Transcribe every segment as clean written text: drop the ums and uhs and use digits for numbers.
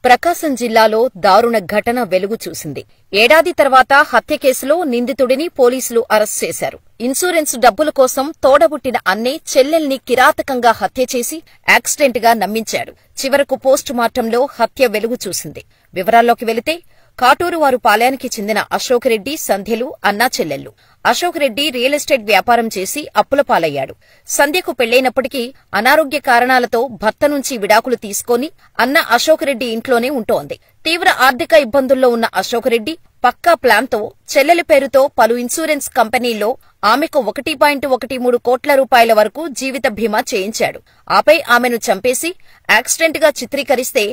ప్రకాశం జిల్లాలో దారుణ ఘటన వెలుగు చూసింది. ఏడాది తర్వాత హత్య కేసులో నిందితుడిని పోలీసులు అరెస్ట్ చేశారు. ఇన్సూరెన్స్ డబ్బుల కోసం తోడబుట్టిన అన్నే చెల్లెల్ని కిరాతకంగా హత్య చేసి యాక్సిడెంట్ గా నమ్మించాడు. చివరకు పోస్టు మార్టంలో హత్య వెలుగు చూసింది. వివరాల్లోకి వెళితే కాటూరువారు పాలెయానికి చెందిన అశోక్ రెడ్డి, సంధ్యలు అన్నా చెల్లెళ్లు. అశోక్ రెడ్డి రియల్ ఎస్టేట్ వ్యాపారం చేసి అప్పుల పాలయ్యాడు. సంధ్యకు పెళ్లైనప్పటికీ అనారోగ్య కారణాలతో భర్త నుంచి విడాకులు తీసుకొని అన్న అశోక్ రెడ్డి ఇంట్లోనే ఉంటోంది. తీవ్ర ఆర్థిక ఇబ్బందుల్లో ఉన్న అశోక్ రెడ్డి పక్కా ప్లాన్తో చెల్లెలి పేరుతో పలు ఇన్సూరెన్స్ కంపెనీల్లో ఆమెకు 1.13 కోట్ల రూపాయల వరకు జీవిత బీమా చేయించాడు. ఆపై ఆమెను చంపేసి యాక్సిడెంట్ గా చిత్రీకరిస్తే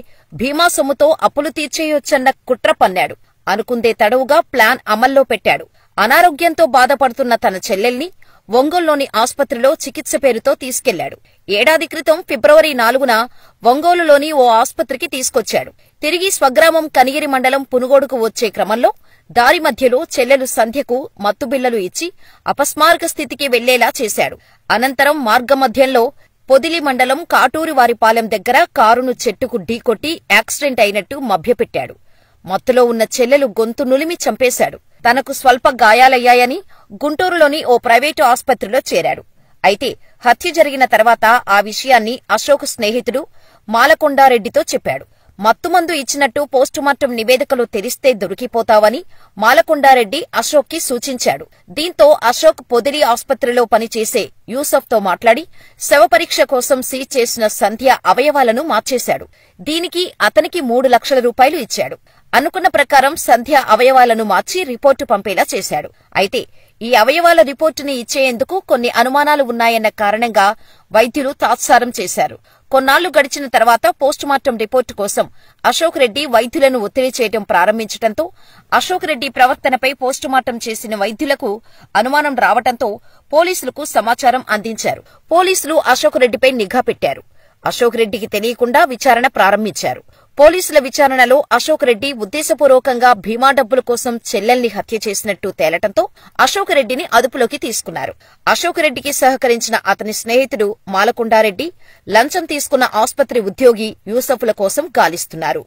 బీమా సొమ్ముతో అప్పులు తీర్చేయొచ్చన్న కుట్ర పన్నాడు. అనుకుందే తడవుగా ప్లాన్ అమల్లో పెట్టాడు. అనారోగ్యంతో బాధపడుతున్న తన చెల్లెల్ని ఒంగోలులోని ఆస్పత్రిలో చికిత్స పేరుతో తీసుకెళ్లాడు. ఏడాది క్రితం ఫిబ్రవరి 4న ఒంగోలులోని ఓ ఆస్పత్రికి తీసుకొచ్చాడు. తిరిగి స్వగ్రామం కనిగిరి మండలం పునుగోడుకు వచ్చే క్రమంలో దారి మధ్యలో చెల్లెలు సంధ్యకు మత్తుబిళ్లలు ఇచ్చి అపస్మారక స్థితికి వెళ్లేలా చేశాడు. అనంతరం మార్గమధ్యంలో పొదిలి మండలం కాటూరువారిపాలెం దగ్గర కారును చెట్టుకు ఢీకొట్టి యాక్సిడెంట్ అయినట్టు మభ్యపెట్టాడు. మత్తులో ఉన్న చెల్లెలు గొంతు నులిమి చంపేశాడు. తనకు స్వల్ప గాయాలయ్యాయని గుంటూరులోని ఓ ప్రైవేటు ఆస్పత్రిలో చేరాడు. అయితే హత్య జరిగిన తర్వాత ఆ విషయాన్ని అశోక్ స్నేహితుడు మాలకొండారెడ్డితో చెప్పాడు. మత్తుమందు ఇచ్చినట్టు పోస్టుమార్టం నివేదికలో తెలిస్తే దొరికిపోతావని మాలకొండారెడ్డి అశోక్కి సూచించాడు. దీంతో అశోక్ పొదిలి ఆస్పత్రిలో పనిచేసే యూసఫ్తో మాట్లాడి శవపరీక్ష కోసం సీజ్ చేసిన సంధ్య అవయవాలను మార్చేశాడు. దీనికి అతనికి 3 లక్షల రూపాయలు ఇచ్చాడు. అనుకున్న ప్రకారం సంధ్య అవయవాలను మార్చి రిపోర్టు పంపేలా చేశాడు. అయితే ఈ అవయవాల రిపోర్టుని ఇచ్చేందుకు కొన్ని అనుమానాలు ఉన్నాయన్న కారణంగా వైద్యులు తాత్సారం చేశారు. కొన్నాళ్లు గడిచిన తర్వాత పోస్టుమార్టం రిపోర్టు కోసం అశోక్ రెడ్డి వైద్యులను ఒత్తిడి చేయడం ప్రారంభించడంతో అశోక్ రెడ్డి ప్రవర్తనపై పోస్టుమార్టం చేసిన వైద్యులకు అనుమానం రావడంతో పోలీసులకు సమాచారం అందించారు. పోలీసులు అశోక్ రెడ్డిపై నిఘా పెట్టారు. అశోక్ రెడ్డికి తెలియకుండా విచారణ ప్రారంభించారు. పోలీసుల విచారణలో అశోక్ రెడ్డి ఉద్దేశపూర్వకంగా బీమా డబ్బుల కోసం చెల్లెల్ని హత్య చేసినట్టు తేలటంతో అశోక్ రెడ్డిని అదుపులోకి తీసుకున్నారు. అశోక్ రెడ్డికి సహకరించిన అతని స్నేహితుడు మాలకొండారెడ్డి లంచం తీసుకున్న ఆస్పత్రి ఉద్యోగి యూసఫ్ల కోసం గాలిస్తున్నారు.